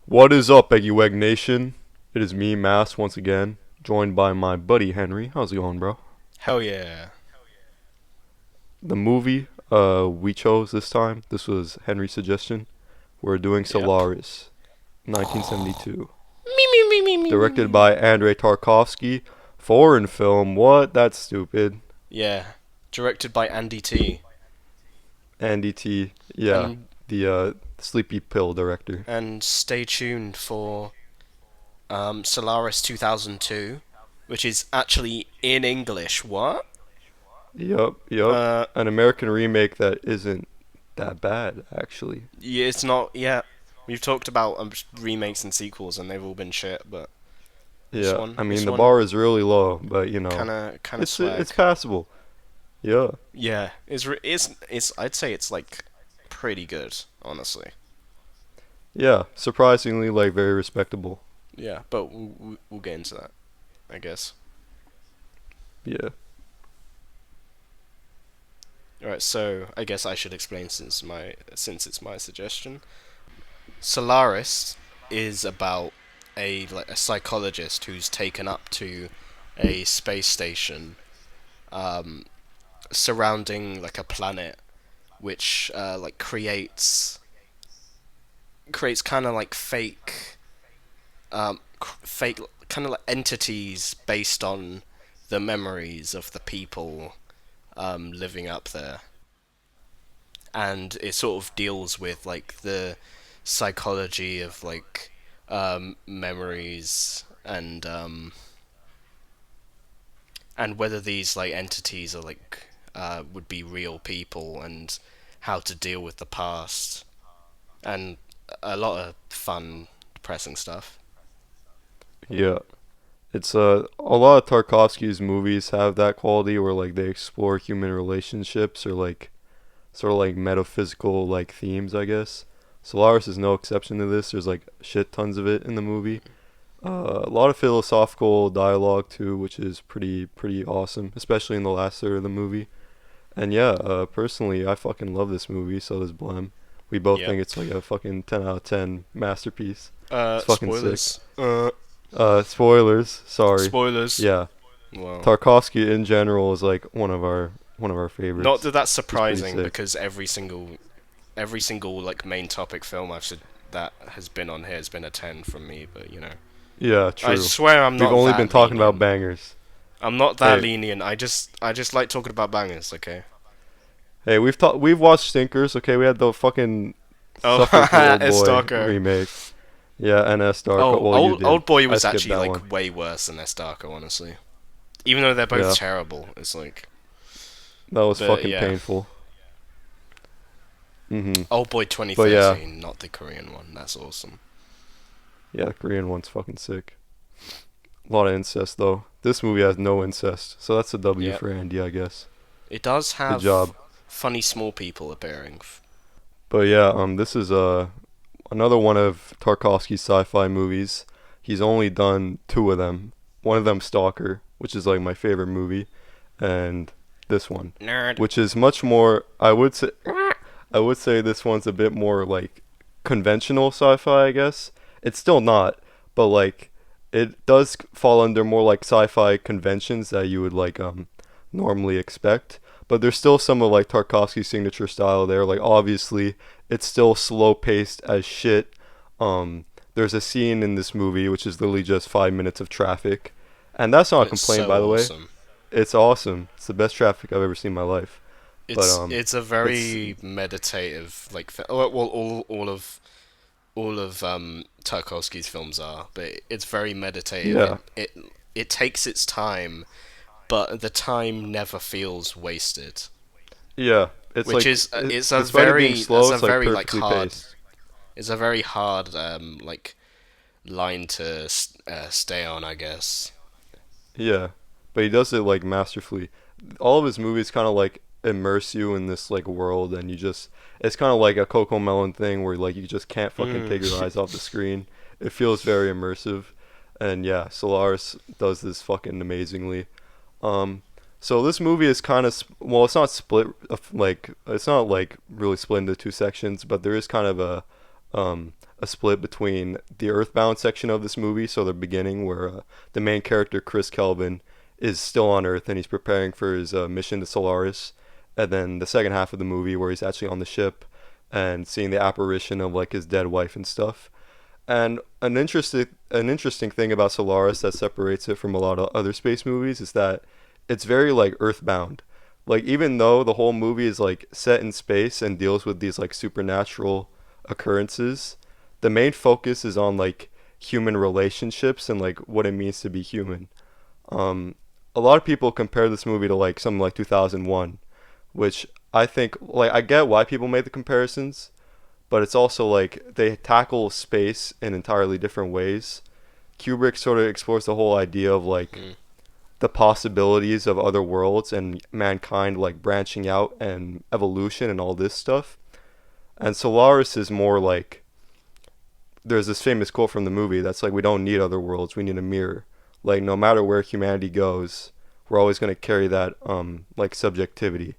What is up, Eggy Wegg Nation? It is me, Mass, once again, joined by my buddy Henry. How's it going, bro? Hell yeah. The movie we chose this time, this was Henry's suggestion. We're doing Yep. Solaris, 1972. Me me me me me me Directed me. by Andrei Tarkovsky. Foreign film, what? That's stupid. Yeah. Directed by Andy T. Andy T. Yeah, And the sleepy pill director. stay tuned for Solaris 2002, which is actually in English. What? Yup. Uh An American remake that isn't that bad, actually. yeah, it's not. Yeah. We've talked about remakes and sequels, and they've all been shit. But this Yeah, one, I mean this the one, bar is really low, but kind of it's swag. passable. Yeah, Yeah. It's. I'd say it's like pretty good, honestly. yeah, surprisingly like very respectable. Yeah. But we'll get into that, I guess. Yeah, Alright, so I guess I should explain since it's my suggestion. Solaris is about a psychologist who's taken up to a space station um, surrounding like a planet which creates kind of like fake kind of like entities based on the memories of the people living up there, and it sort of deals with like the psychology of like memories and whether these like entities are like would be real people and how to deal with the past and a lot of fun, depressing stuff. yeah. It's a lot of Tarkovsky's movies have that quality where like they explore human relationships or like sort of like metaphysical like themes, I guess. Solaris is no exception to this. There's like shit tons of it in the movie. A lot of philosophical dialogue too, which is pretty awesome, especially in the last third of the movie. And yeah, personally, I fucking love this movie. So does Blem. We both Yep. think it's like a fucking 10 out of 10 masterpiece. It's fucking sick. Spoilers. Spoilers. Sorry. Spoilers. Yeah, Well, Tarkovsky in general is like one of our not favorites. that that's He's pretty surprising sick. because every single like main topic film I've said that has been on here has been a 10 from me. But Yeah, I true. swear I'm We've not only been that talking about lenient. bangers. I'm not that Hey, lenient. I just like talking about bangers. Okay. hey, we've watched Stinkers. Okay, we had the fucking Oh, Suffer for Old a Boy stalker. remake. Yeah, and S Darko. Oh, Well, you old did. old boy I was skipped actually that one. like way worse than Estarco, honestly. Even though they're both Yeah, terrible, it's like. that was But fucking yeah, painful. Mhm. Old Boy But yeah, 2013, not the Korean one. That's awesome. yeah, the Korean one's fucking sick. A lot of incest though. This movie has no incest, so that's a W Yep. for Andy, I guess. It does Good have job. funny small people appearing. But yeah, this is another one of Tarkovsky's sci-fi movies. He's only done two of them. One of them Stalker, which is like my favorite movie, and this one, Nerd. which is much more. I would say this one's a bit more like conventional sci-fi. I guess it's still not, but like it does fall under more like sci-fi conventions that you would like normally expect. But there's still some of like Tarkovsky's signature style there. Like obviously, it's still slow paced as shit. There's a scene in this movie which is literally just 5 minutes of traffic, and that's not a But it's complaint, so by the way. awesome. It's awesome. It's the best traffic I've ever seen in my life. But It's a it's very meditative like well all of Tarkovsky's films are, but it's very meditative. yeah, It takes its time, but the time never feels wasted. yeah. It's Which like is it's a despite it being very slow, it's a it's like very like perfectly hard paced. it's a very hard like line to stay on, I guess. Yeah, but he does it like masterfully. All of his movies kind of like immerse you in this like world, and you just it's kind of like a Coco Melon thing where like you just can't fucking take your Mm. eyes off the screen. It feels very immersive, and yeah, Solaris does this fucking amazingly. Um, so this movie is kind of well, it's not split like it's not like really split into two sections, but there is kind of a split between the Earthbound section of this movie, so the beginning where the main character Chris Kelvin is still on Earth and he's preparing for his mission to Solaris, and then the second half of the movie where he's actually on the ship and seeing the apparition of like his dead wife and stuff. And an interesting thing about Solaris that separates it from a lot of other space movies is that it's very like earthbound. Like even though the whole movie is like set in space and deals with these like supernatural occurrences, the main focus is on like human relationships and like what it means to be human. Um, a lot of people compare this movie to like something like 2001, which I think like I get why people made the comparisons, but it's also like they tackle space in entirely different ways. Kubrick sort of explores the whole idea of like Mm. the possibilities of other worlds and mankind like branching out and evolution and all this stuff. And Solaris is more like there's this famous quote from the movie that's like we don't need other worlds, we need a mirror. Like no matter where humanity goes, we're always going to carry that like subjectivity.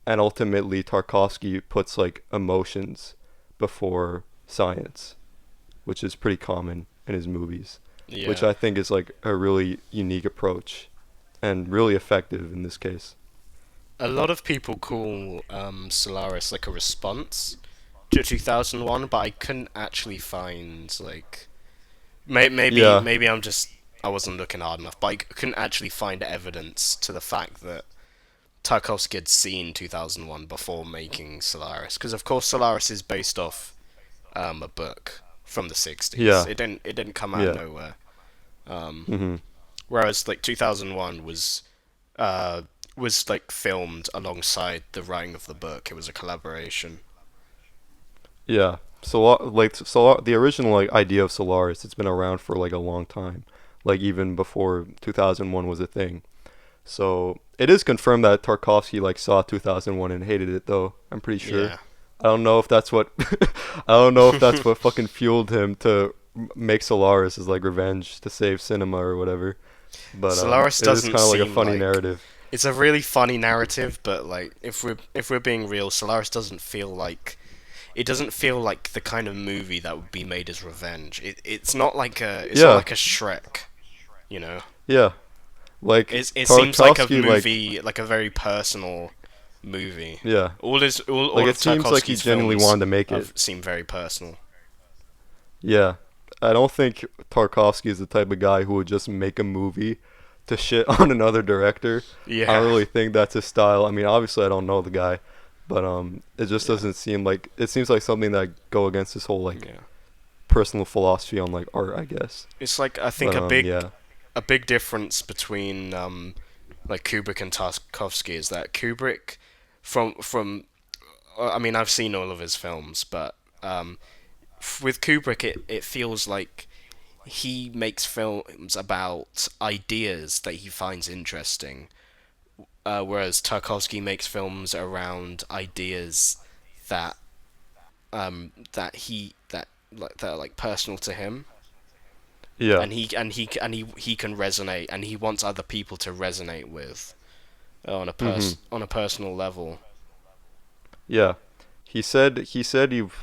And ultimately Tarkovsky puts like emotions before science, which is pretty common in his movies, which Yeah. I think is like a really unique approach and really effective in this case. A lot of people call Solaris like a response to 2001, but I couldn't actually find like Yeah, maybe I wasn't looking hard enough, but I couldn't actually find evidence to the fact that Tarkovsky had seen 2001 before making Solaris, because of course Solaris is based off a book from the 60s. yeah, It didn't come out of yeah. nowhere. Um, hmm Whereas like 2001 was like filmed alongside the writing of the book. It was a collaboration. Yeah. The original like idea of Solaris, it's been around for like a long time, like even before 2001 was a thing. So it is confirmed that Tarkovsky like saw 2001 and hated it though. I'm pretty sure. Yeah. I don't know if that's what I don't know if that's what fucking fueled him to make Solaris as like revenge to save cinema or whatever. But Solaris it is doesn't kind of like a seem funny like narrative. it's a really funny narrative, but like if we're being real, Solaris doesn't feel like the kind of movie that would be made as revenge. It's not Yeah, like a Shrek, you know. yeah. Like It seems like a Tarkovsky, like movie, like a very personal movie. yeah, All like of it seems like he Tarkovsky's genuinely films wanted to make it. have seem very personal. Yeah, I don't think Tarkovsky is the type of guy who would just make a movie to shit on another director. I don't Yeah, really think that's his style. I mean, obviously I don't know the guy, but it just yeah, doesn't seem like it seems like something that go against his whole like yeah. personal philosophy on like art, I guess. It's like I think But yeah, a big difference between like Kubrick and Tarkovsky is that Kubrick from I mean I've seen all of his films, but with Kubrick it feels like he makes films about ideas that he finds interesting, whereas Tarkovsky makes films around ideas that that are like personal to him, yeah, and he can resonate, and he wants other people to resonate with mhm, on a personal level. yeah. He said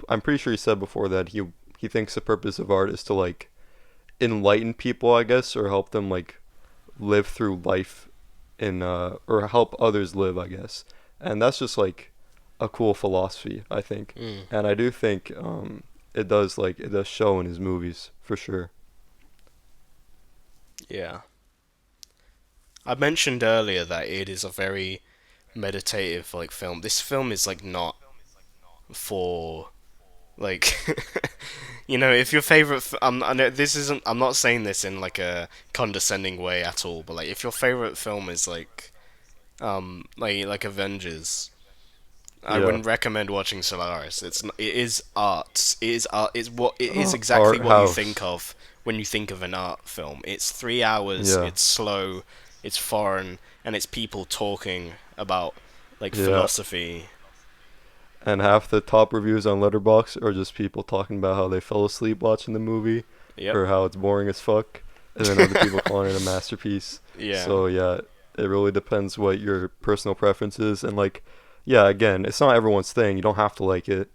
I'm pretty sure he said before that he thinks the purpose of art is to like enlighten people, I guess, or help them like live through life in or help others live, I guess. And that's just like a cool philosophy, I think. Mm, And I do think it does show in his movies for sure. yeah. I mentioned earlier that it is a very meditative like film. This film is like not for like if your favorite I know this isn't I'm not saying this in like a condescending way at all, but like if your favorite film is like Avengers, I Yeah. wouldn't recommend watching Solaris. It is art. It is art. It is exactly Art what you house. think of when you think of an art film. It's 3 hours. Yeah. It's slow. It's foreign, and it's people talking about like Yeah. philosophy. And half the top reviews on Letterboxd are just people talking about how they fell asleep watching the movie Yep. or how it's boring as fuck, and then other people calling it a masterpiece. Yeah. So yeah, it really depends what your personal preference is, and like, yeah, again, it's not everyone's thing. You don't have to like it.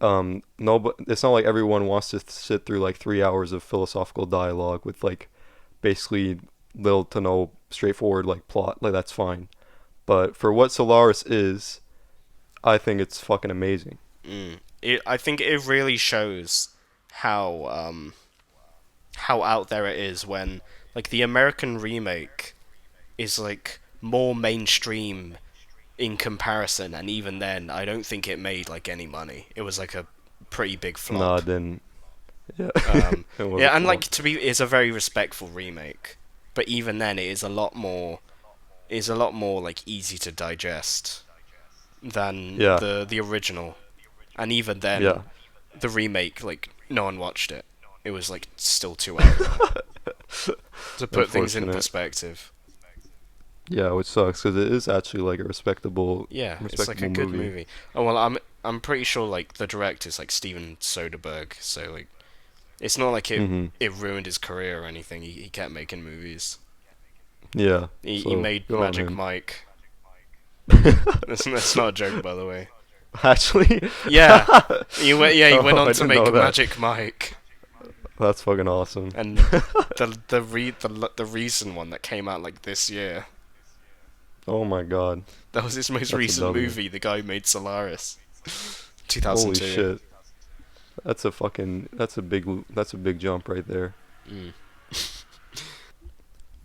no, but it's not like everyone wants to sit through like 3 hours of philosophical dialogue with like basically little to no straightforward like plot. Like that's fine. But for what Solaris is, I think it's fucking amazing. I think it really shows how how out there it is when like the American remake is like more mainstream in comparison, and even then, I don't think it made like any money. It was like a pretty big No, flop. I didn't. Yeah, it was a Yeah, and like flop. it's a very respectful remake, but even then, it is a lot more like easy to digest than Yeah, the original. And even then, yeah. the remake, like no one watched it. It was like still too out there. To put things in Unfortunate. perspective. Yeah, which sucks because it is actually like a Yeah, it's like a respectable good movie. movie. Oh well, I'm pretty sure like the director's like Steven Soderbergh, so like it's not like Mhm. it ruined his career or anything. He kept making movies. Yeah. He So made good on Magic him. Mike. That's not a joke, by the way. Actually. Yeah, he went Oh, on I to didn't know make that. Magic Mike, That's fucking awesome. and the recent one that came out like this year. Oh my god. That was his most That's a recent W. movie. The guy who made Solaris, Holy 2002. shit. That's a big jump right there. Mm.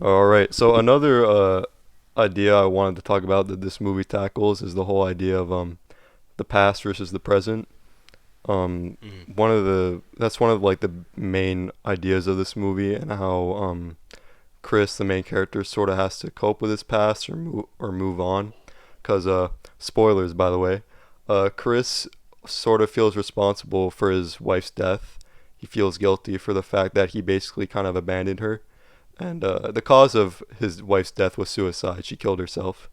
All right. So another idea I wanted to talk about that this movie tackles is the whole idea of the past versus the present. Um Mm. one of like the main ideas of this movie and how Chris, the main character, sort of has to cope with his past or move on. Cause spoilers by the way, Chris sort of feels responsible for his wife's death. He feels guilty for the fact that he basically kind of abandoned her, and the cause of his wife's death was suicide. She killed herself.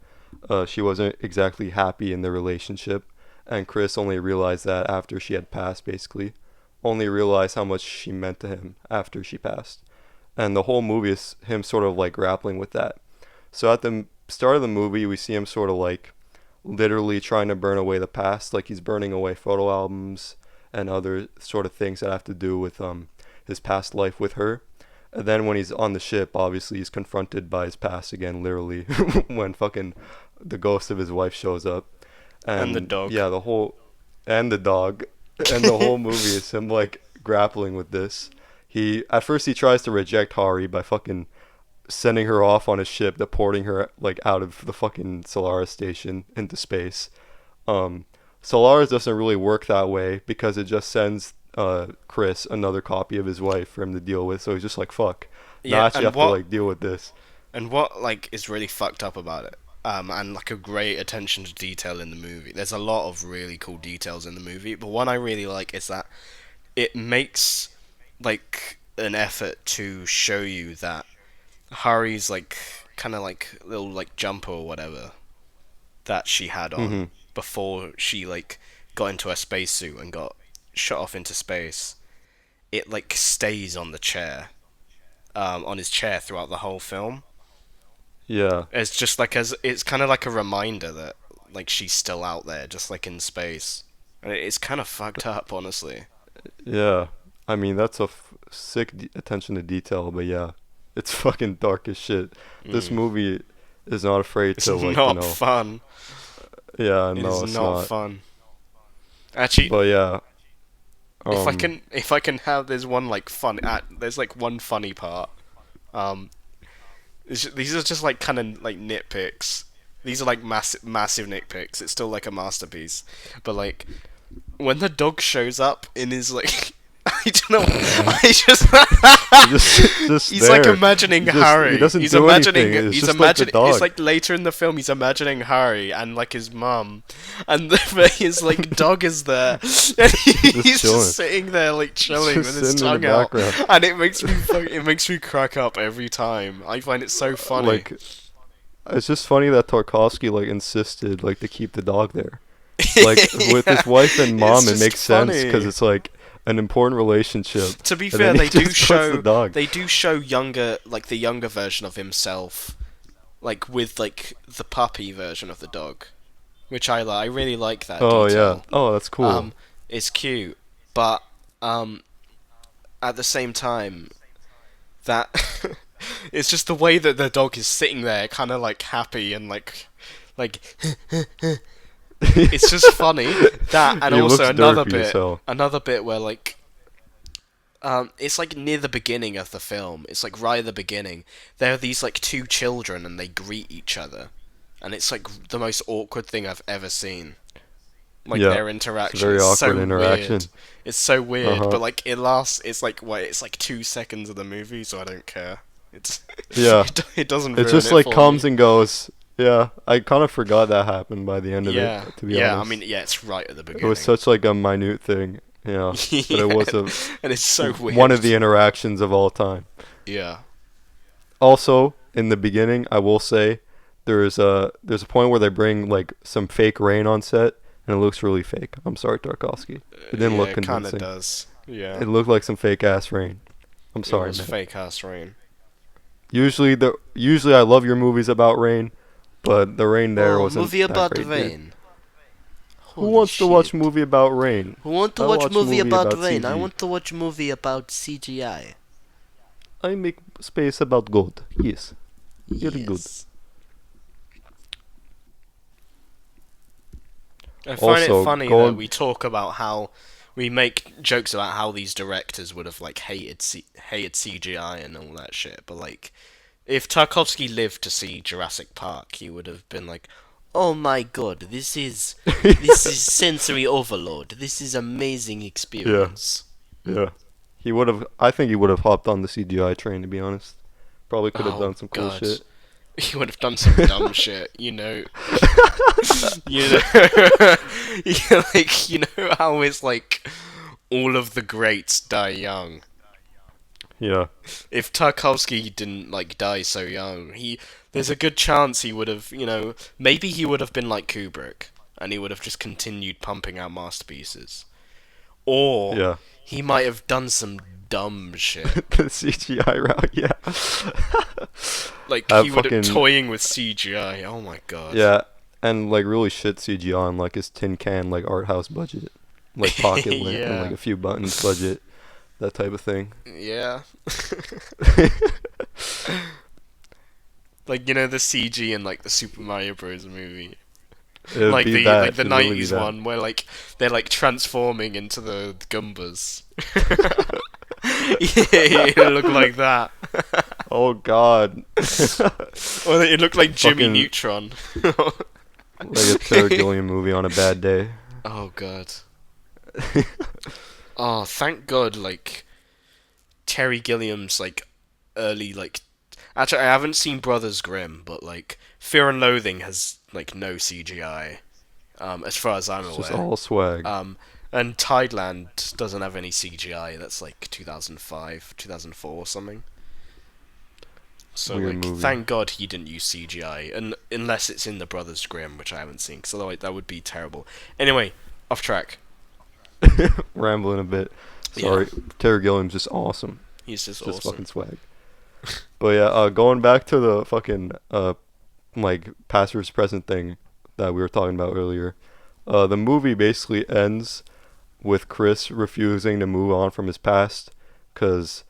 She wasn't exactly happy in the relationship, and Chris only realized that after she had passed. Basically, only realized how much she meant to him after she passed, and the whole movie is him sort of like grappling with that. So at the start of the movie, we see him sort of like literally trying to burn away the past, like he's burning away photo albums and other sort of things that have to do with his past life with her. And then when he's on the ship, obviously he's confronted by his past again, literally, when fucking the ghost of his wife shows up. And the And dog. yeah, the whole and the dog and the whole movie is him like grappling with this. He at first he tries to reject Hari by fucking sending her off on a ship, deporting her like out of the fucking Solaris station into space. Um, Solaris doesn't really work that way because it just sends Chris another copy of his wife for him to deal with. So he's just like, fuck. Now I Yeah, actually have to like deal with this. and what like is really fucked up about it, and like a great attention to detail in the movie. There's a lot of really cool details in the movie, but one I really like is that it makes like an effort to show you that Hari's like kind of like little like jumper or whatever that she had on Hmm. before she like got into her spacesuit and got shot off into space. It like stays on the chair, on his chair throughout the whole film. Yeah. It's just like as it's kind of like a reminder that like she's still out there, just like in space. And it's kind of fucked up, honestly. Yeah. I mean, that's a sick attention to detail, but yeah, it's fucking dark as shit. This Mm. movie is not afraid It's to like, not fun. yeah, It is no, it's not not. fun. Actually, But yeah, um, if I can have there's one like fun there's like one funny part. Um, these are just like kind of like nitpicks. These are like massive nitpicks. It's still like a masterpiece. But like when the dog shows up in his like I don't know. I just just he's like there. imagining He Harry. doesn't do anything. It's He's just like the imagining. It's dog. like later in the film, he's imagining Harry and like his mum, and his like dog is there, and he's chilling. just sitting there like chilling Just with his sitting in the tongue out, background. and it makes me crack up every time. I find it so funny. Like, it's just funny that Tarkovsky like insisted like to keep the dog there. Like with his wife and It's mom, it just makes sense because funny. it's like an important relationship. To be And fair, then he just puts the dog. they do show younger like the younger version of himself, like with like the puppy version of the dog, which I really like that Oh yeah. detail. Oh, that's cool. Um, It's cute, but um, at the same time, that it's just the way that the dog is sitting there, kind of like happy and like it's just funny. That and He also looks derpy as hell. another bit where like it's like near the beginning of the film. It's like right at the beginning. There are these like two children and they greet each other, and it's like the most awkward thing I've ever seen. Like Yeah, their it's a interaction very is awkward so interaction. weird. It's so Uh weird, huh. but like it lasts. It's like what? It's like 2 seconds of the movie, so I don't care. It's Yeah, it doesn't it ruin just it like for comes me. and goes. Yeah, I kind of forgot that happened by the end of it, Yeah, to be yeah. I mean, honest. yeah. It's right at the It was beginning. such like a minute thing, yeah, but it Yeah, was a and it's so one weird. of the interactions of all time. Yeah. Also, in the beginning, I will say there's a point where they bring like some fake rain on set, and it looks really fake. I'm sorry, Tarkovsky. It didn't Yeah, look it kind of convincing. does. Yeah, It looked like some fake ass rain. I'm it sorry, was man. fake ass rain. Usually I love your movies about rain, but the rain there Oh, wasn't movie that about great, dude. rain. Who Holy wants to watch a shit. movie about rain? Who want to I watch watch a movie movie about about rain? I CG. want to watch movie about CGI. I make space about gold. Yes, very good. Yes. I find it Also, funny that going we talk about how we make jokes about how these directors would have like hated CGI and all that shit, but like if Tarkovsky lived to see Jurassic Park, he would have been like, "Oh my god, this is sensory overload. This is amazing yeah, experience." yeah. He would have. I think he would have hopped on the CGI train. To be honest, probably could have Oh done some cool god. shit. He would have done some dumb shit, you know. You know, like you know how it's like all of the greats die young. Yeah, If Tarkovsky didn't like die so young, he there's a good chance he would have, maybe he would have been like Kubrick and he would have just continued pumping out masterpieces. Or yeah. he might have done some dumb shit. The CGI route. Yeah. Like Have he would have fucking toying with CGI. Oh my god. yeah, and like really shit CGI on like his tin can like art house budget, like pocket lint and like Yeah. a few buttons budget, that type of thing. Yeah. Like the CG in like the Super Mario Bros. Movie. It'd Like be the that. like the It'd really be nineties that. one where like they're like transforming into the Goombas. Yeah, it looked like that. Oh God. Or it looked like Jimmy Fucking Neutron. like a Terry Gilliam movie on a bad day. Oh god. Oh, thank God, like Terry Gilliam's like early like actually I haven't seen Brothers Grimm, but like Fear and Loathing has like no CGI, as far as I'm It's just aware. all swag. Um and Tideland doesn't have any CGI, that's like 2005, 2004 or something. So Weird like movie. thank God he didn't use CGI and unless it's in the Brothers Grimm, which I haven't seen, cuz otherwise that would be terrible. Anyway, off track. Rambling a bit. Yeah, Sorry. Terry Gilliam's just awesome. he's just Just awesome. fucking swag. But yeah, going back to the fucking like past versus present thing that we were talking about earlier. The movie basically ends with Chris refusing to move on from his past because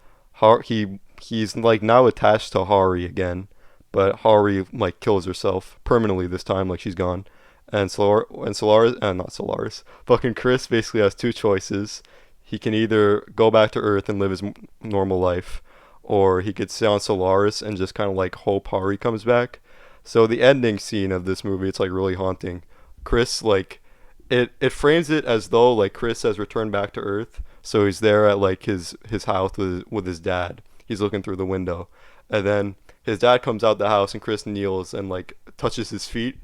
he's like now attached to Hari again, but Hari like kills herself permanently this time, like she's gone. And Solaris, not Solaris, fucking Chris basically has two choices. He can either go back to Earth and live his normal life, or he could stay on Solaris and just kind of like hope Hari comes back. So the ending scene of this movie, it's like really haunting. Chris like it frames it as though like Chris has returned back to Earth. So he's there at like his house with his dad. He's looking through the window, and then his dad comes out the house and Chris kneels and like touches his feet,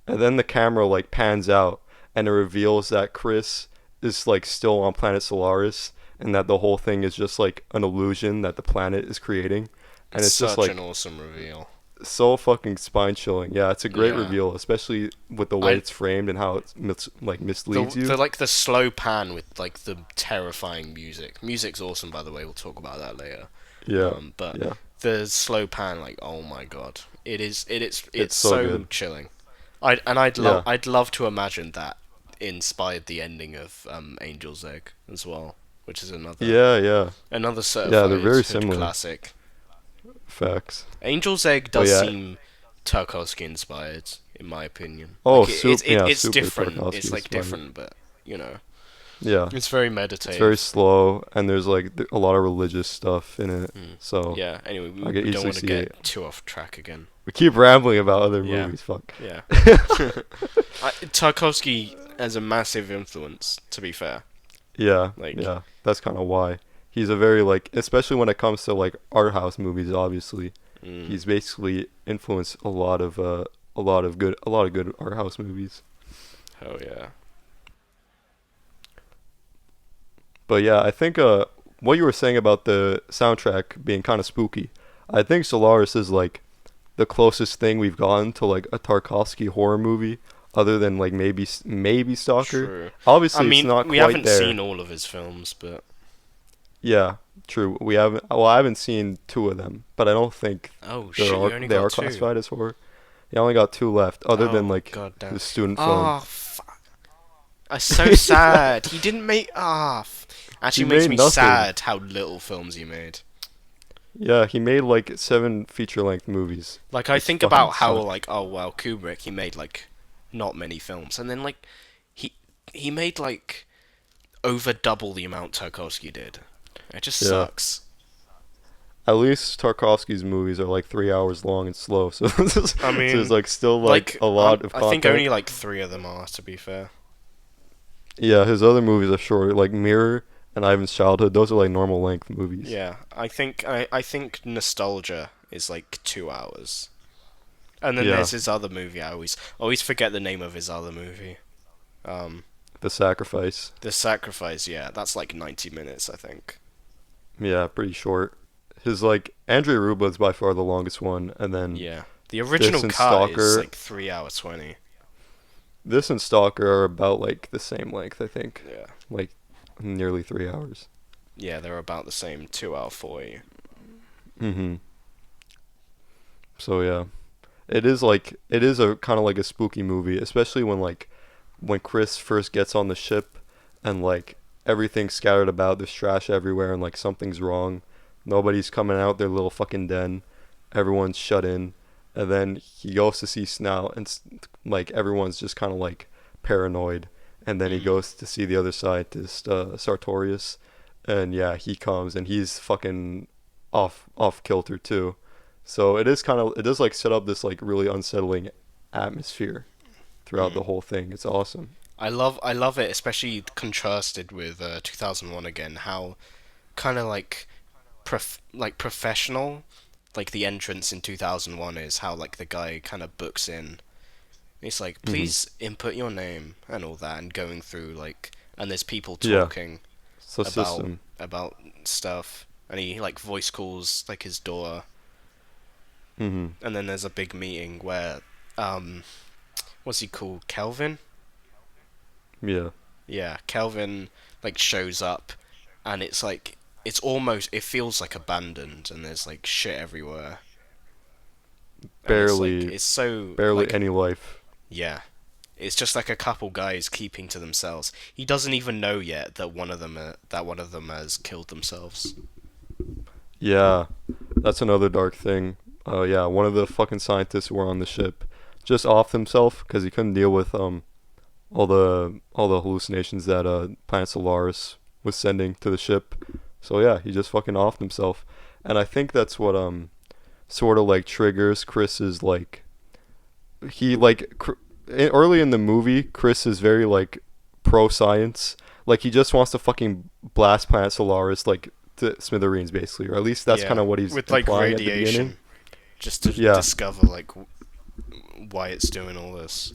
and then the camera like pans out and it reveals that Chris is like still on planet Solaris and that the whole thing is just like an illusion that the planet is creating, and It's it's just such an like awesome reveal. so fucking spine chilling. Yeah, it's a great Yeah. reveal, especially with the way I it's framed and how it like the misleads you. the like the slow pan with like the terrifying music. Music's awesome, by the way. We'll talk about that later. Yeah, But yeah, the slow pan, like, oh my god, it's it's so so good. chilling. I'd Yeah, love to imagine that inspired the ending of Angel's Egg as well, which is Yeah, yeah, another yeah. They're certified very hood similar. classic. Facts. Angel's Egg But does yeah. seem Tarkovsky inspired, in my opinion. Oh, Like yeah, it's super different. Tarkovsky It's like inspired. different, but you know, Yeah. it's very It's very meditative. slow, and there's like a lot of religious stuff in it. Mm. So Yeah. Anyway, I we could don't easily want to see it. get too off track again. We keep rambling about other Yeah. movies. Fuck. Yeah. Tarkovsky has a massive influence. To be fair, Yeah, like. yeah. That's kind of why he's a very like, especially when it comes to like art house movies. Obviously, Mm. he's basically influenced a lot of good art house movies. Oh yeah. But yeah, I think what you were saying about the soundtrack being kind of spooky, I think Solaris is like the closest thing we've gotten to like a Tarkovsky horror movie, other than like maybe Stalker. True. I Obviously, it's mean, not we quite haven't there. seen all of his films, but Yeah, true. We haven't. Well, I haven't seen two of them, but I don't think oh shit, you only they got are two. classified as horror. Yeah, I only got two left, other than Oh like god damn. the student film. Oh fuck. That's so sad. He didn't make He actually makes made me nothing. sad how little films he made. Yeah, he made like seven feature-length movies, Like I which think fucking about how suck. like oh well Kubrick he made like not many films and then like he he made like over double the amount Tarkovsky did. It just Yeah. sucks. At least Tarkovsky's movies are like 3 hours long and slow, so so I there's mean like still like like a lot of I think content. only like three of them are to be fair. Yeah, his other movies are shorter, like Mirror and Ivan's Childhood. Those are like normal length movies. Yeah, I think Nostalgia is like 2 hours. And then Yeah, there's his other movie. I always forget the name of his other movie. Um, The Sacrifice. The Sacrifice. Yeah, that's like 90 minutes, I think. Yeah, pretty short. His like Andrei Ruble's by far the longest one, and then Yeah, the this original and cut is Stalker. like 3 hours 20. This and Stalker are about like the same length, I think, Yeah, like nearly 3 hours. yeah, they're about the same 2 hour 40. Mhm. So yeah, it is a kind of like a spooky movie, especially when Chris first gets on the ship and like everything's scattered about, there's trash everywhere and like something's wrong. Nobody's coming out their little fucking den. Everyone's shut in. And then he goes to see Snout and like everyone's just kind of like paranoid. And then he Mm. goes to see the other scientist, Sartorius. And yeah, he comes and he's fucking off kilter too. So it does like set up this like really unsettling atmosphere throughout Mm. the whole thing. It's awesome. I love it, especially contrasted with 2001 again. How kind of like professional, like the entrance in 2001 is. How like the guy kind of books in. It's like Hmm. please input your name and all that, and going through like, and there's people Yeah, talking it's the about system. stuff, and he like voice calls like his daughter, Hmm. and then there's a big meeting where um, what's he called, Kelvin? Yeah, Yeah, Kelvin like shows up, and it's like it feels like abandoned, and there's like shit everywhere, and it's like barely it's so barely like any life. yeah, it's just like a couple guys keeping to themselves. He doesn't even know yet that one of them has killed themselves. Yeah, that's another dark thing. Yeah, one of the fucking scientists who were on the ship just offed himself because he couldn't deal with all the hallucinations that Planet Solaris was sending to the ship. So yeah, he just fucking offed himself, and I think that's what sort of like triggers Chris's like he like early in the movie Chris is very like pro science, like he just wants to fucking blast Planet Solaris like to smithereens basically, or at least that's kind Yeah, of what he's with like implying at the beginning. radiation, just to Yeah, discover like why it's doing all this.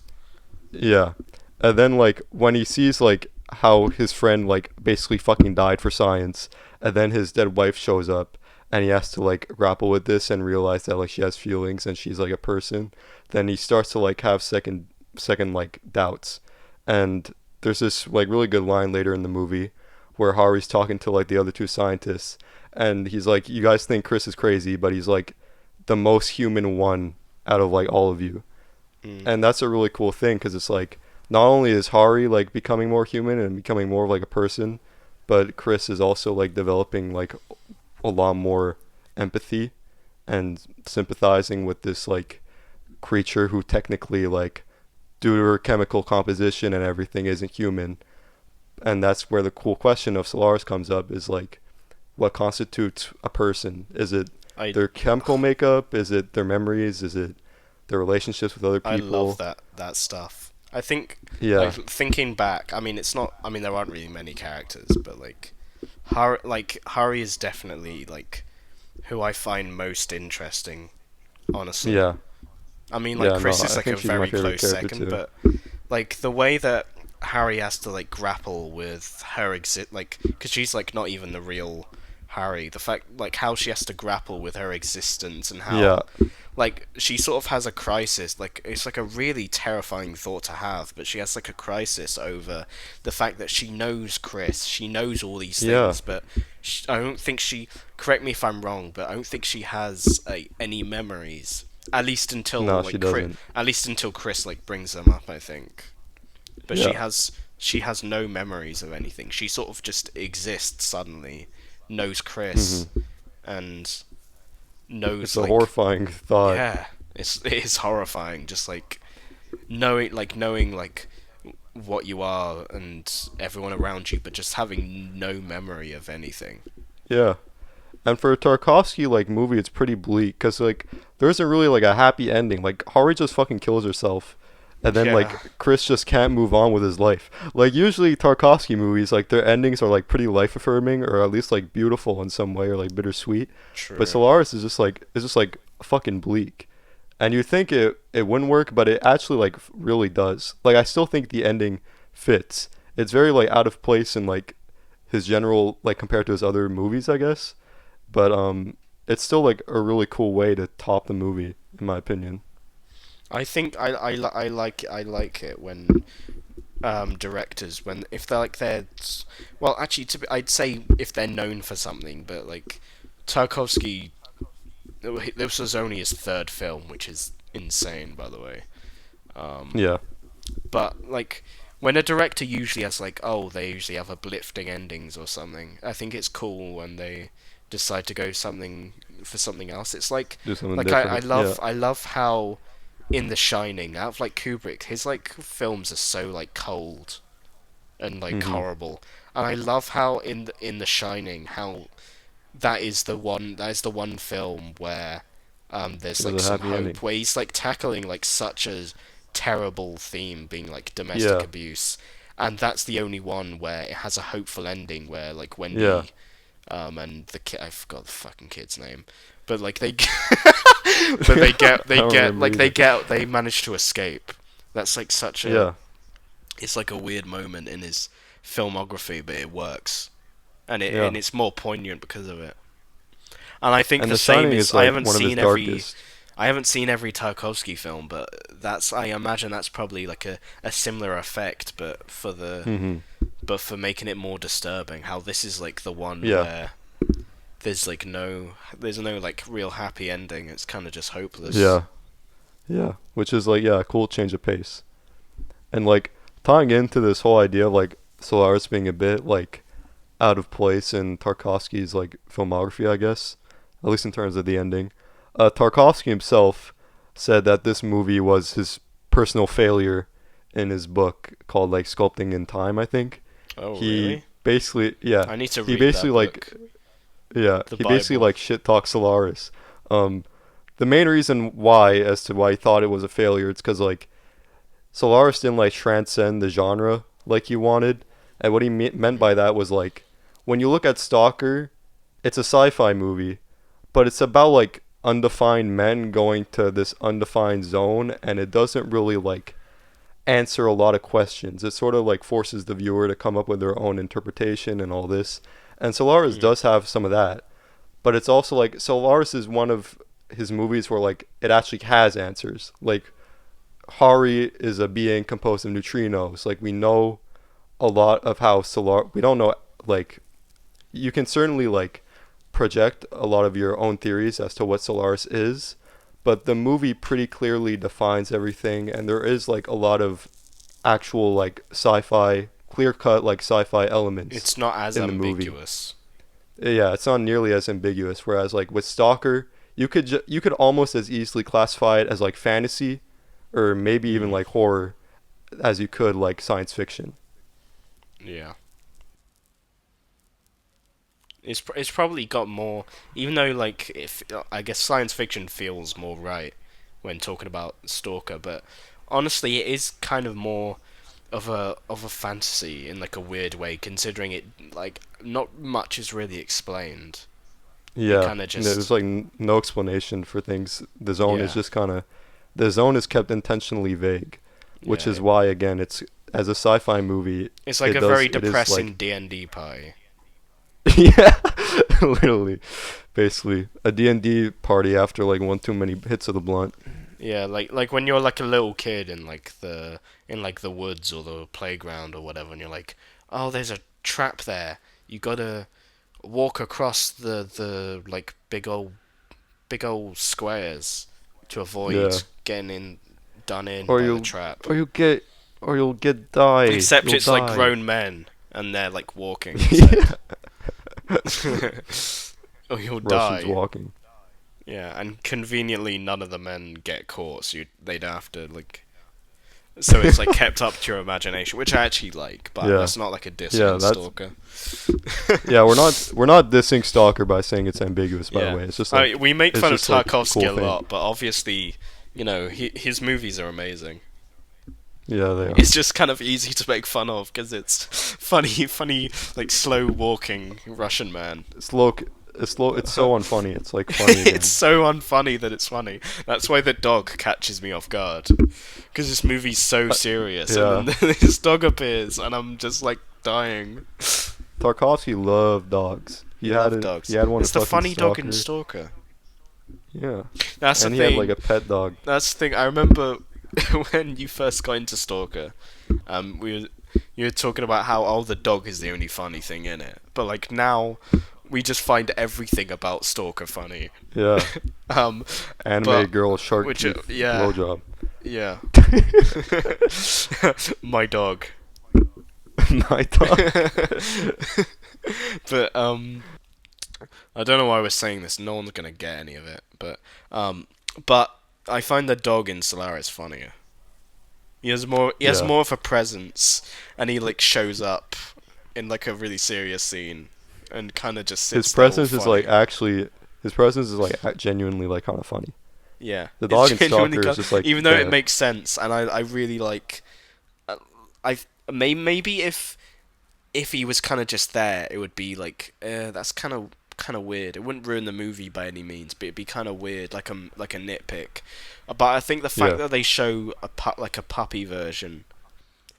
yeah. And then like when he sees like how his friend like basically fucking died for science, and then his dead wife shows up and he has to like grapple with this and realize that like she has feelings and she's like a person, then he starts to like have second like doubts. And there's this like really good line later in the movie where Hari's talking to like the other two scientists and he's like, you guys think Chris is crazy, but he's like the most human one out of like all of you. Mm. And that's a really cool thing because it's like not only is Hari like becoming more human and becoming more like a person, but Chris is also like developing like a lot more empathy and sympathizing with this like creature who technically like due to her chemical composition and everything isn't human. And that's where the cool question of Solaris comes up is like what constitutes a person? Is it I their chemical makeup? Is it their memories? Is it their relationships with other I love people? that stuff. I think, like, Yeah. thinking back, I mean, it's not. I mean, there aren't really many characters, but Hari is definitely like who I find most interesting, honestly. Yeah. I mean, like Yeah, Chris no, is I like a think she's my very favorite close character second, too. but like the way that Harry has to like grapple with her like, because she's like not even the real Harry. The fact, like, how she has to grapple with her existence and Yeah. how, like, she sort of has a crisis. Like, it's like a really terrifying thought to have, but she has like a crisis over the fact that she knows Chris, she knows all these Yeah. things, but I don't think she. Correct me if I'm wrong, but I don't think she has any memories. At least until No, she like Chris, doesn't. at least until Chris like brings them up, I think. But Yeah. she has no memories of anything. She sort of just exists suddenly, knows Chris, Mhm. and It's knows a like, horrifying thought. yeah, it is horrifying. Just like knowing like what you are and everyone around you, but just having no memory of anything. Yeah. And for a Tarkovsky like movie, it's pretty bleak because like there isn't really like a happy ending. Like Hari just fucking kills herself, and then Yeah, like Chris just can't move on with his life. Like usually Tarkovsky movies, like their endings are like pretty life affirming or at least like beautiful in some way or like bittersweet. But true. Solaris is just like fucking bleak. And you think it wouldn't work, but it actually like really does. Like I still think the ending fits. It's very like out of place in like his general like compared to his other movies, I guess. But it's still like a really cool way to top the movie, in my opinion. I think I like it when directors, when if they're like they're, well, actually I'd say if they're known for something, but like Tarkovsky, this was only his third film, which is insane, by the way. Um, Yeah. but like when a director usually has like, oh, they usually have uplifting endings or something. I think it's cool when they decide to go something for something else. It's Do something like different. Yeah. I love how in The Shining, out of like Kubrick, his like films are so like cold and like Mhm. horrible, and I love how in The Shining, how that is the one film where there's There's like a some happy ending. hope, where he's like tackling like such a terrible theme, being like domestic Yeah. abuse, and that's the only one where it has a hopeful ending, where like Yeah. Wendy and the kid, I forgot the fucking kid's name, but like they but I don't remember either. they manage to escape. That's like such a, Yeah. it's like a weird moment in his filmography, but it works, Yeah. and it's more poignant because of it. And I think And the The same Shining is, is like one of his darkest. I haven't seen every Tarkovsky film, but that's, I imagine that's probably like a similar effect, but Mhm. for making it more disturbing. How this is like the one Yeah. where there's no like real happy ending. It's kind of just hopeless. Yeah. Yeah. Which is like yeah, a cool change of pace. And like tying into this whole idea of like Solaris being a bit like out of place in Tarkovsky's like filmography, I guess, at least in terms of the ending. Tarkovsky himself said that this movie was his personal failure in his book called like Sculpting in Time, I think. Oh He really? basically yeah, I need to he read basically that like book, yeah, the he basically Bible. like shit talks Solaris. Um the main reason why as to why he thought it was a failure it's cuz like Solaris didn't like transcend the genre like he wanted. And what he meant by that was like when you look at Stalker, it's a sci-fi movie, but it's about like undefined men going to this undefined zone and it doesn't really like answer a lot of questions. It sort of like forces the viewer to come up with their own interpretation and all this. And Solaris Mm. does have some of that, but it's also like Solaris is one of his movies where like it actually has answers. Like Hari is a being composed of neutrinos. Like we know a lot of how Solar. We don't know like you can certainly like project a lot of your own theories as to what Solaris is, but the movie pretty clearly defines everything, and there is like a lot of actual like sci-fi, clear-cut like sci-fi elements It's not as in the movie. ambiguous. Yeah, it's not nearly as ambiguous. Whereas like with Stalker, you could almost as easily classify it as like fantasy, or maybe even Mm, like horror, as you could like science fiction. yeah. It's probably got more, even though like if I guess science fiction feels more right when talking about Stalker, but honestly it is kind of more of a fantasy in like a weird way, considering it like not much is really explained. It Yeah, kind of there's just like no explanation for things. The zone is yeah just kind of the zone is kept intentionally vague, which yeah. is why again it's as a sci-fi movie It's like a very it is like depressing D&D pie. yeah, literally, basically a D&D party after like one too many hits of the blunt. Yeah, like when you're like a little kid in like the woods or the playground or whatever, and you're like, oh, there's a trap there. You gotta walk across the like big old squares to avoid Yeah, getting done in or by the you'll trap. or you'll get or you'll get die. Except You'll it's like die. grown men and they're like walking Yeah, instead. Or you'll Russians die. walking. Yeah, and conveniently none of the men get caught, so they'd have to like. So it's like kept up to your imagination, which I actually like, but Yeah, that's not like a diss yeah, against that's Stalker. yeah. We're not dissing Stalker by saying it's ambiguous. By the Yeah, way, it's just like we make it's fun of just like a Tarkovsky cool a thing. lot, but obviously, his movies are amazing. Yeah, they are. It's just kind of easy to make fun of because it's funny, like slow walking Russian man. It's low. It's low. It's so unfunny. It's like funny It's again. so unfunny that it's funny. That's why the dog catches me off guard. Because this movie's so Uh, serious, yeah, and then this dog appears, and I'm just like dying. Tarkovsky loved dogs. He You had love it. He dogs. had one in It's the fucking funny dog in Stalker. Stalker. Yeah, That's the and he had like thing. a pet dog. That's the thing. I remember when you first got into Stalker, we were you were talking about how the dog is the only funny thing in it, but like now we just find everything about Stalker funny. Yeah, Um, anime but girl shark which teeth yeah, blowjob. yeah. My dog. My dog. But I don't know why we're saying this. No one's gonna get any of it. But I find the dog in Solaris funnier. He has more. He has Yeah, more of a presence, and he like shows up in like a really serious scene, and kind of just his sits there all presence is like funny. actually. His presence is like genuinely like kind of funny. Yeah, The it's dog in genuinely Stalker is just like even though it there. makes sense, and I really like. uh, I maybe if he was kind of just there, it would be like that's kind of weird. It wouldn't ruin the movie by any means, but it'd be kind of weird, like a nitpick. But I think the fact Yeah, that they show like a puppy version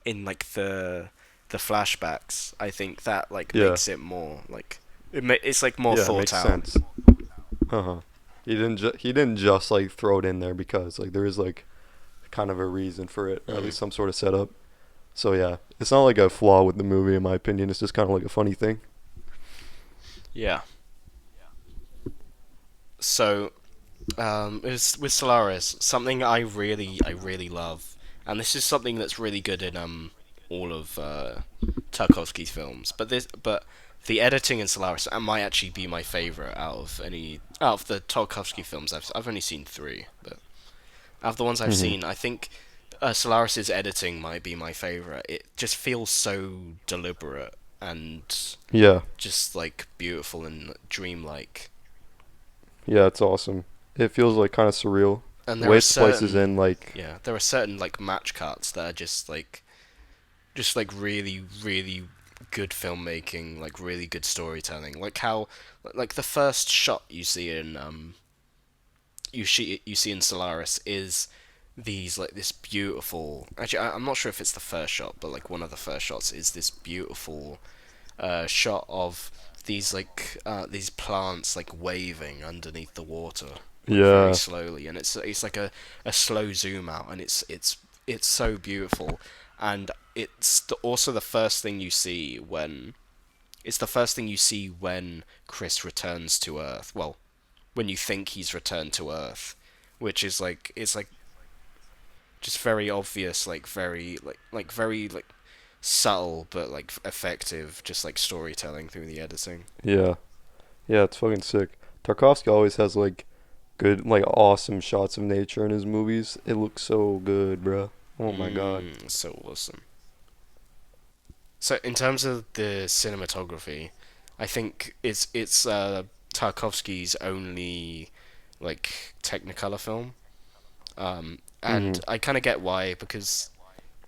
in like the flashbacks, I think that like yeah, makes it more like it's like more yeah. It thought makes out. sense. Uh huh. He didn't just like throw it in there because like there is like kind of a reason for it, or at Mm. least some sort of setup. So yeah, it's not like a flaw with the movie in my opinion. It's just kind of like a funny thing. Yeah. So with Solaris, something I really love, and this is something that's really good in all of Tarkovsky's films. But the editing in Solaris might actually be my favorite out of the Tarkovsky films. I've only seen three, but out of the ones I've Mhm. seen, I think Solaris's editing might be my favorite. It just feels so deliberate and Yeah, just like beautiful and dreamlike. yeah. It's awesome. It feels like kind of surreal. And The there way are it splices certain in, like Yeah, there are certain like match cuts that are just like really really good filmmaking, like really good storytelling. Like how like the first shot you see in you see in Solaris is these like this beautiful, actually I'm not sure if it's the first shot, but like one of the first shots is this beautiful shot of these plants like waving underneath the water, like very yeah, slowly, and it's like a slow zoom out, and it's so beautiful, and also the first thing you see when Chris returns to Earth. Well, when you think he's returned to Earth, which is like it's like just very obvious, like very very like subtle but like effective, just like storytelling through the editing. Yeah. Yeah, it's fucking sick. Tarkovsky always has like good, like awesome shots of nature in his movies. It looks so good, bro. Oh my god. So awesome. So in terms of the cinematography, I think it's Tarkovsky's only like Technicolor film. And Mhm. I kind of get why, because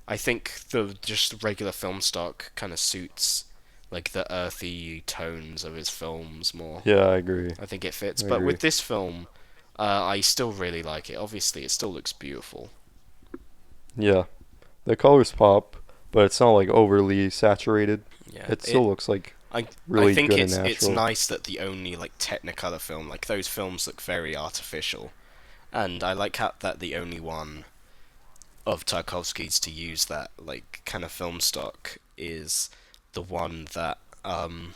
I think the just regular film stock kind of suits like the earthy tones of his films more. Yeah, I agree. I think it fits. I But agree. with this film, I still really like it. Obviously, it still looks beautiful. Yeah. The colors pop, but it's not like overly saturated. Yeah, It still it. looks like I really think good and it's natural. nice that the only like Technicolor film, like those films look very artificial, and I like how that the only one of Tarkovsky's to use that like kind of film stock the one that um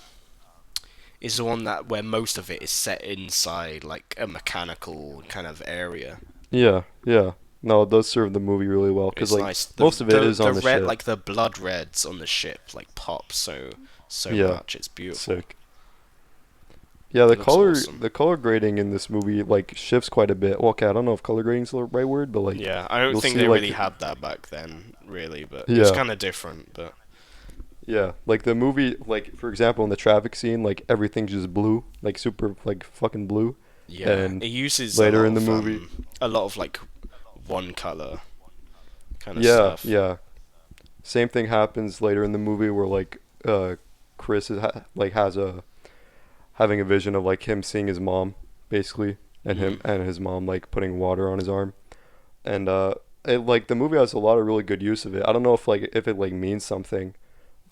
is the one that where most of it is set inside like a mechanical kind of area. Yeah, yeah. No, it does serve the movie really well because It's like nice. most of it is The on the red, ship. like the blood reds on the ship like pop so Yeah, much. It's beautiful. sick. Yeah, It looks awesome. the color grading in this movie like shifts quite a bit. Well, okay, I don't know if color grading's the right word, but like Yeah, I don't you'll think see they really like had that back then, really, but it was yeah, kind of different. But yeah, like the movie like for example in the traffic scene like everything's just blue, like super like fucking blue, yeah, and it uses later in the movie, a lot of like one color kind of yeah, stuff. yeah, same thing happens later in the movie where like Chris like has a having a vision of like him seeing his mom basically and him Mm. and his mom like putting water on his arm and it like the movie has a lot of really good use of it. I don't know if it like means something.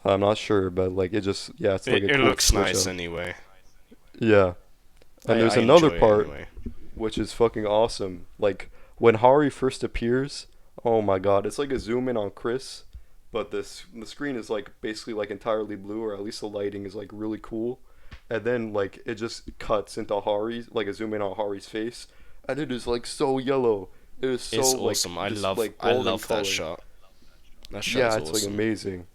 I'm not sure, but like it just yeah, it's like a It cool looks switch nice up. anyway. Yeah. And I there's another enjoy it part anyway. which is fucking awesome. Like when Hari first appears, oh my god, it's like a zoom in on Chris, but the screen is like basically like entirely blue, or at least the lighting is like really cool. And then like it just cuts into Hari's like a zoom in on Hari's face, and it is like so yellow. It is so It's like awesome. this like I golden love that color. shot. That shot Yeah, is it's like awesome. amazing.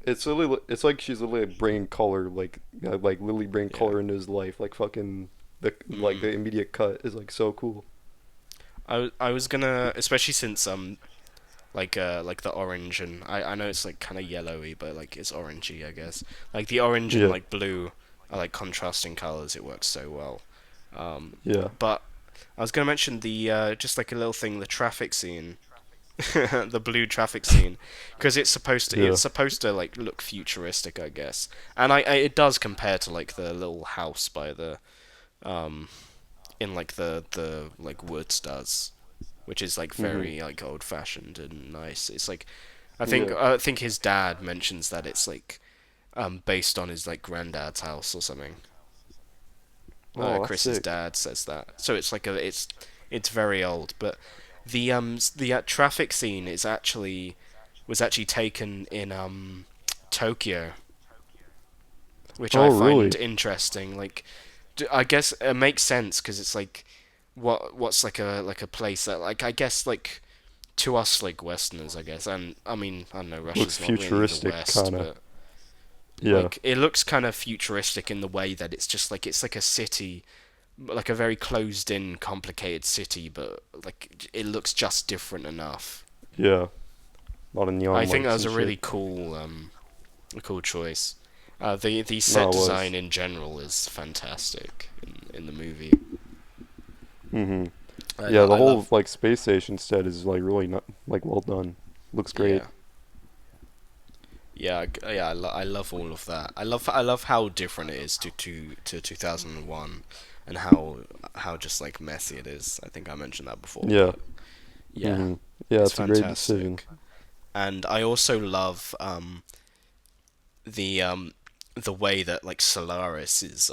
It's literally, it's like she's literally bringing color, like Lily bringing Yeah. color into his life. Like fucking Mm. the immediate cut is like so cool. I was gonna, especially since like the orange, and I know it's like kind of yellowy, but like it's orangey, I guess. Like the orange and Yeah, like blue are like contrasting colors. It works so well. yeah. But I was gonna mention the just like a little thing, the traffic scene, the blue traffic scene, because Yeah. it's supposed to like look futuristic, I guess, and I it does compare to like the little house by the um in like the like woods does, which is like Mhm. very like old fashioned and nice. It's like Yeah. I think his dad mentions that it's like based on his like granddad's house or something. Oh, that's Chris's sick. dad says that. So it's like a it's very old, but the traffic scene is actually was actually taken in Tokyo, which Oh, I find really? interesting. Like I guess it makes sense because it's like what's like a place that like I guess like to us like Westerners I guess, and I mean I don't know, Looks Russia's not really the futuristic, West, kind of. but Yeah. like it looks kind of futuristic in the way that it's like a city, like a very closed in complicated city, but like it looks just different enough. Yeah. A lot of I neon think that lights was and a really shit. cool a cool choice. The set No, it design was. in general is fantastic in the movie. Mhm. Yeah, the I whole love. like space station set is like really not like well done. Looks great. Yeah, I love all of that. I love how different it is to 2001, and how just like messy it is. I think I mentioned that before, Yeah. but yeah, Mhm. Yeah, it's it's a great decision. fantastic. And I also love the the way that like Solaris is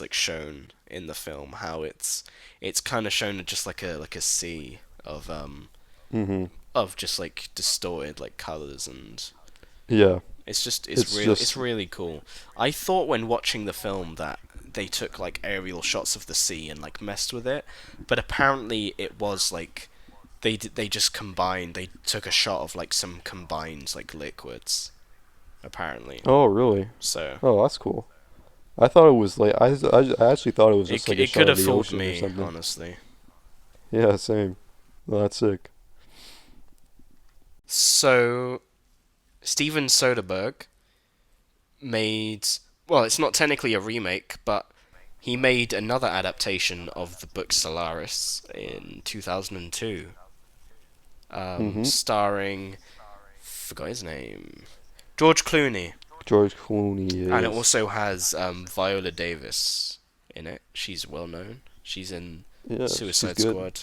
like shown in the film. How it's kind of shown just like a sea Mhm. of just like distorted like colors, and Yeah. it's It's real, just it's really cool. I thought when watching the film that they took like aerial shots of the sea and like messed with it, but apparently it was like they just combined. They took a shot of like some combined like liquids apparently. Oh, really? So Oh, that's cool. I thought it was like I actually thought it was just like a it shot could of have the fooled ocean or me, something. honestly. Yeah, same. Well, that's sick. So Steven Soderbergh made, well, it's not technically a remake, but he made another adaptation of the book Solaris in 2002, Mhm. starring, forgot his name, George Clooney, George Clooney and it is. also has Viola Davis in it. She's well known. She's in Yeah, she's Suicide good. Squad.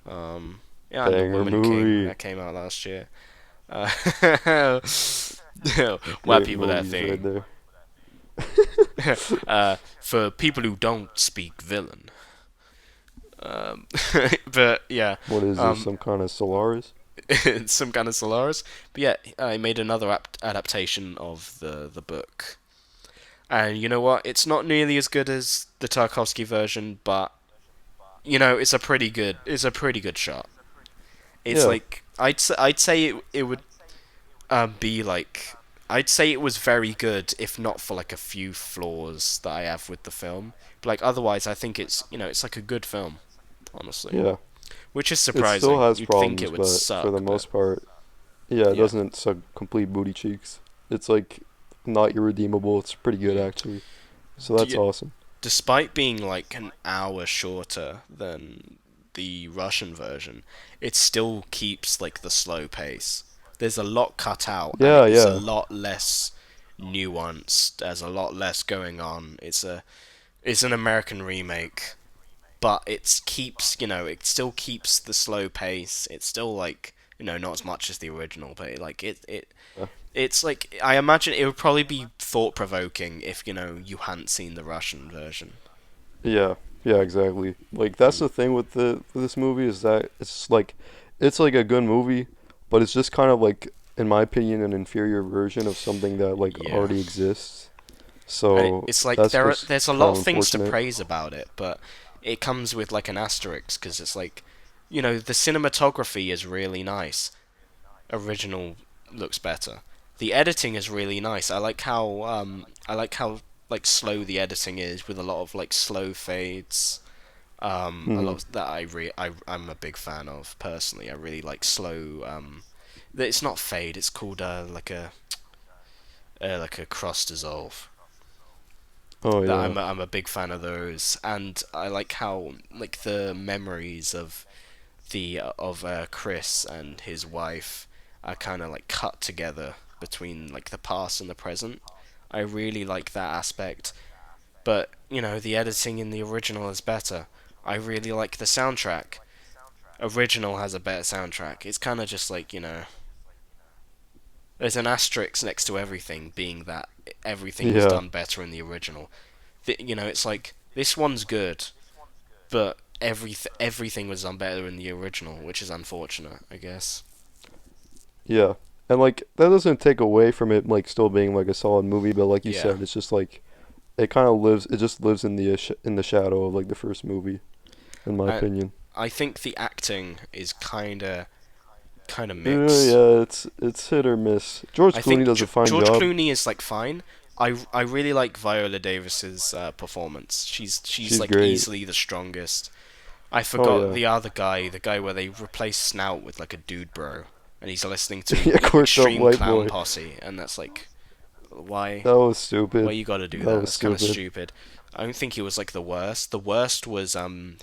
Um, yeah, and The Banger Woman King movie. that came out last year. Uh, White Great people that movies right thing. there. For people who don't speak villain. Um, but yeah, What is this? um, Some kind of Solaris? some kind of Solaris. But yeah, I made another adaptation of the book, and you know what? It's not nearly as good as the Tarkovsky version, but it's a pretty good shot. It's Yeah. like I'd say it would be like I'd say it was very good if not for like a few flaws that I have with the film. But like otherwise, I think it's like a good film, honestly. Yeah. Which is It still surprising. has You'd think it problems, would but for the suck, but most part, yeah, it yeah. doesn't suck complete booty cheeks. It's like not irredeemable. It's pretty good Mm. actually. So that's D- awesome. Despite being like an hour shorter than the Russian version, it still keeps like the slow pace. There's a lot cut out, and it Yeah, is a yeah. lot less nuanced. There's a lot less going on. It's an American remake, but it still keeps the slow pace. It's still like not as much as the original, but like it's like I imagine it would probably be thought provoking if you hadn't seen the Russian version. Yeah, yeah, exactly. Like that's Mm. the thing with the with this movie is that it's like a good movie, but it's just kind of like in my opinion an inferior version of something that like Yeah, already exists. and So it's like that's just there's a kind lot of of things to unfortunate. praise about it, but it comes with like an asterisk because it's like the cinematography is really nice. Original looks better. The editing is really nice. I like how like slow the editing is with a lot of like slow fades. A Hmm. lot that I'm a big fan of personally. I really like slow. It's not fade. It's called like a cross dissolve. Oh That yeah. I'm a big fan of those, and I like how like the memories of Chris and his wife are kind of like cut together between like the past and the present. I really like that aspect, but the editing in the original is better. I really like the soundtrack. Original has a better soundtrack. It's kind of just like there's an asterisk next to everything, being that everything was Yeah. done better in the original. It's like this one's good, but everything was done better in the original, which is unfortunate, I guess. Yeah. And like that doesn't take away from it like still being like a solid movie, but like you Yeah, said, it's just like it just lives in the in the shadow of like the first movie in my I opinion. I think the acting is kind of mixed. Yeah, it's hit or miss. George I Clooney think does a fine George job. Clooney is like fine. I really like Viola Davis's performance. She's She's like great. easily the strongest. I Oh forgot yeah. the other guy, the guy where they replace Snout with like a dude bro, and he's listening to Yeah, quirked up Extreme white Clown boy. Posse, and that's like why That was why stupid. you got to do That that? was That's kind of stupid. stupid. I don't think he was like the worst. The worst was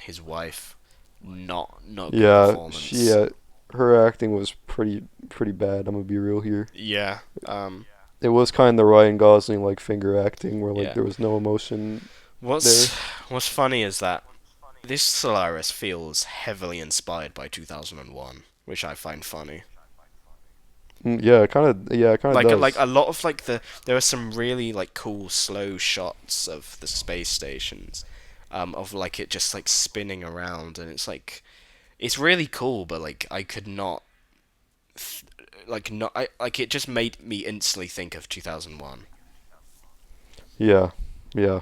his wife. Not good Yeah, she performance. her acting was pretty bad. I'm gonna be real here. Yeah. It was kind of Ryan Gosling like finger acting where like Yeah. there was no emotion What's there. What's funny is that this Solaris feels heavily inspired by 2001, which I find funny. Yeah, it kind of Like does. a lot of like there are some really like cool slow shots of the space stations, of like it just like spinning around, and it's really cool, but like I could not like not I like it just made me instantly think of 2001. Yeah. Yeah.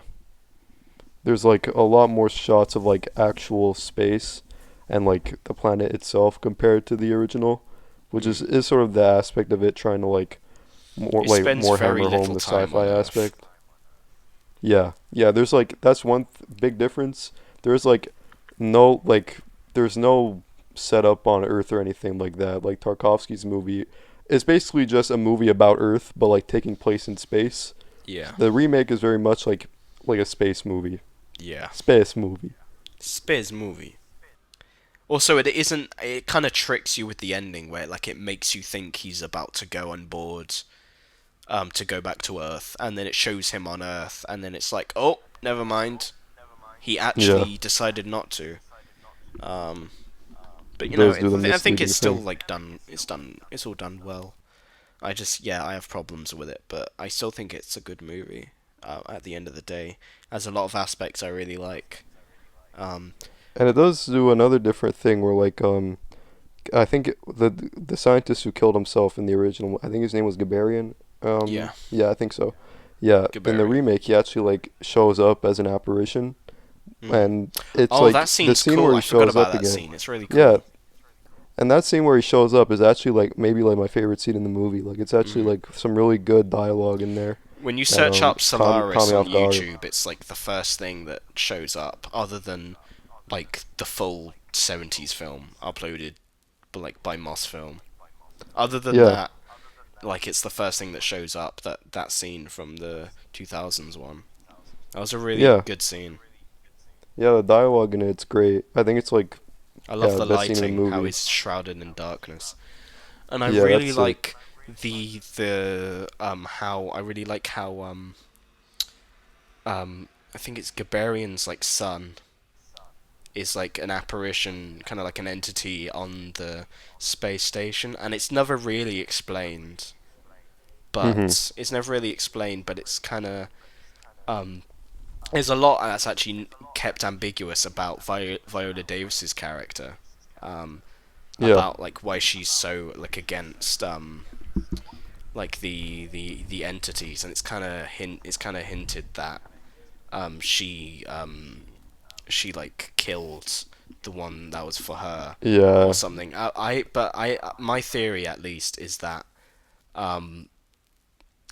There's like a lot more shots of like actual space and like the planet itself compared to the original, which Mm. is sort of the aspect of it trying to It spends more very hammer home little the time sci-fi on Earth. aspect. Yeah, yeah. There's like that's one big difference. There's like no like there's no setup on Earth or anything like that. Like Tarkovsky's movie is basically just a movie about Earth, but like taking place in space. Yeah, The remake is very much like a space movie. yeah. Space movie. Space movie. Also, it isn't. It kind of tricks you with the ending, where like it makes you think he's about to go on board, to go back to Earth, and then it shows him on Earth, and then it's like, oh, never mind. He Yeah, actually decided not to. Um, but it you know, does do the I think it's misleading still thing. like done. It's done. It's all done well. I just, yeah, I have problems with it, but I still think it's a good movie. At the end of the day, has a lot of aspects I really like. Um, And it does do another different thing where I think the scientist who killed himself in the original, I think his name was Gabarian. yeah, Yeah, I think so. Yeah, in the Gabarian. remake, he actually like shows up as an apparition, Mm. and it's Oh, that like the scene's scene cool. where I he forgot shows about up that again. scene. It's really Yeah, cool. and that scene where he shows up is actually like maybe like my favorite scene in the movie. Like it's actually Mm. like some really good dialogue in there When you that search up caught Solaris me on off guard. YouTube, it's like the first thing that shows up, other than like the full '70s film uploaded, but like by Moss Film. Other than Yeah, that, like it's the first thing that shows up. That scene from the 2000s one. That was a really yeah, good scene. yeah. The dialogue in it's great. I think it's like I love yeah, the the best scene in the lighting, how movie. he's shrouded in darkness, and I Yeah, that's really sick. like the how I really like how I think it's Gabarian's like son is like an apparition, kind of like an entity on the space station, and it's never really explained. Mhm. But it's never really explained, but it's kind of um, there's a lot that's actually kept ambiguous about Viola Davis's character, um, Yeah, about like why she's so like against like the entities, and it's kind of hinted that she she like killed the one that was for her or yeah, something. But I my theory at least um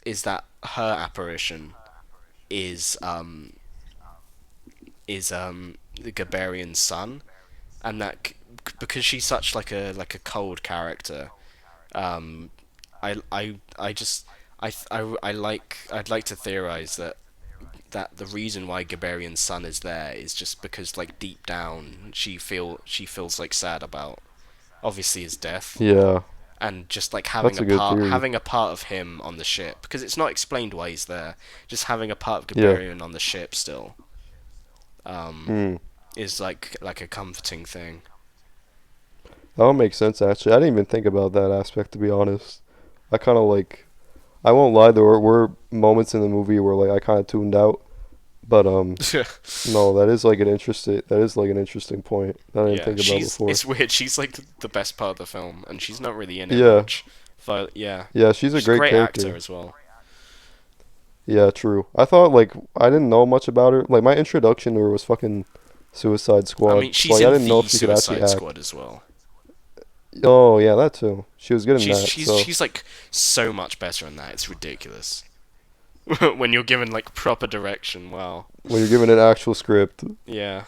is that her apparition is the Gabarian's son, and that because she's such like a cold character, um I just I like I'd like to theorize that the reason why Gabarian's son is there is just because like deep down she feels like sad about obviously his death, yeah. and just like That's a good theory. having a part of him on the ship, because it's not explained why he's there, just having a part of Yeah. Gabarian on the ship still um Mm. is like a comforting thing. That would make sense actually. I didn't even think about that aspect to be honest. I kind of like I won't lie, were moments in the movie where like I kind of tuned out, but no, that is like an interesting point that I didn't Yeah, think about she's before. it's weird. She's like the best part of the film, and she's not really in it Yeah. much. But yeah, Yeah, she's a she's a great great actor character. as well. Yeah, true. I thought like I didn't know much about her. Like my introduction to her was fucking Suicide I Squad. mean, So she's like I in didn't know the if she could actually Suicide act. Squad as well. Oh, yeah, that too. She was good in that. So She's like so much better in that. It's ridiculous. When you're given like proper direction, wow. when you're given an actual script, it Yeah,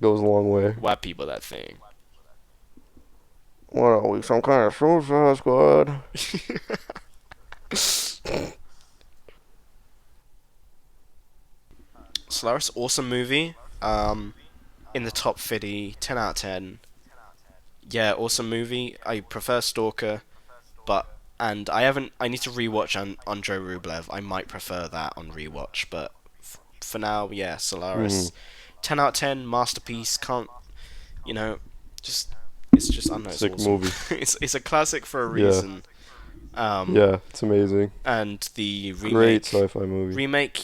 goes a long way. why people that thing. What are we, some kind of Suicide Squad? Solaris, awesome movie. In the top 50, 10 out of 10. Yeah, awesome movie. I prefer Stalker, but and I haven't. I need to rewatch Andrei Rublev. I might prefer that on rewatch, but for now, yeah, Hmm. Solaris, 10 out of 10, masterpiece. Can't you know? Just it's just I know it's Sick awesome. movie. It's a classic for a Yeah, reason. Um, yeah, it's amazing. and the Great sci-fi movie. remake,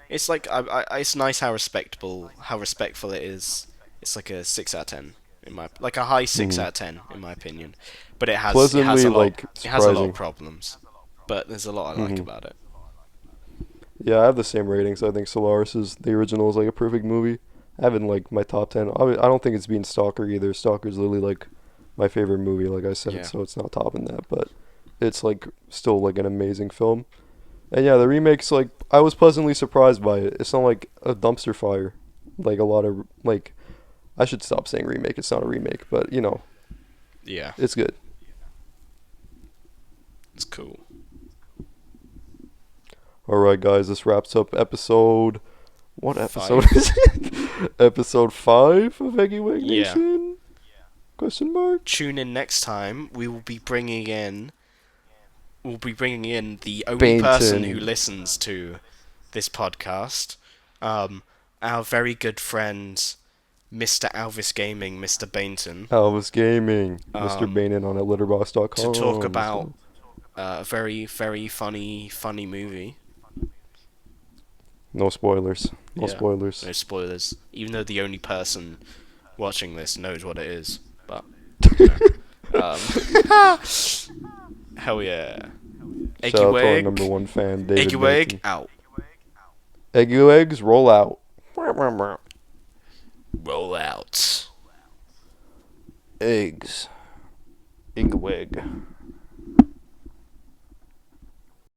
it's like it's nice how respectful it is. It's like a 6 out of 10 in my like a high six Hmm. out of ten in my opinion. But Pleasantly like it has a lot of surprising. problems. But there's a lot I like Hmm. about it. Yeah, I have the same ratings. I think Solaris is the original is like a perfect movie. have in like my top 10. I don't think it's being Stalker either. Stalker's literally like my favorite movie, like I said, Yeah. so it's not topping that, but it's like still like an amazing film. And yeah, the remake's like I was pleasantly surprised by it. It's not like a dumpster fire, like a lot of like I should stop saying remake. It's not a remake, but you know, Yeah. it's good. It's cool. All right, guys, this wraps up episode. What episode 5. is it? Episode 5 of Eggy Wegg Yeah. Nation? Question mark. Tune in next time. We'll be bringing in the only person who Bainton. listens to this podcast, our very good friend, Mr. Alvis Gaming, Mr. Bainton, Alvis Gaming. Mr. um, Bainton on at to talk letterbox.com. about a very, very funny movie. No spoilers. No Yeah, spoilers. no spoilers. Even though the only person watching this knows what it is, but you know. Hell yeah. Shout Eggy out to our Wegg. number one fan, David Eggy Wegg Bainton. out. Eggy Eggs, roll out. Roll out. Eggs. Eggy Wegg.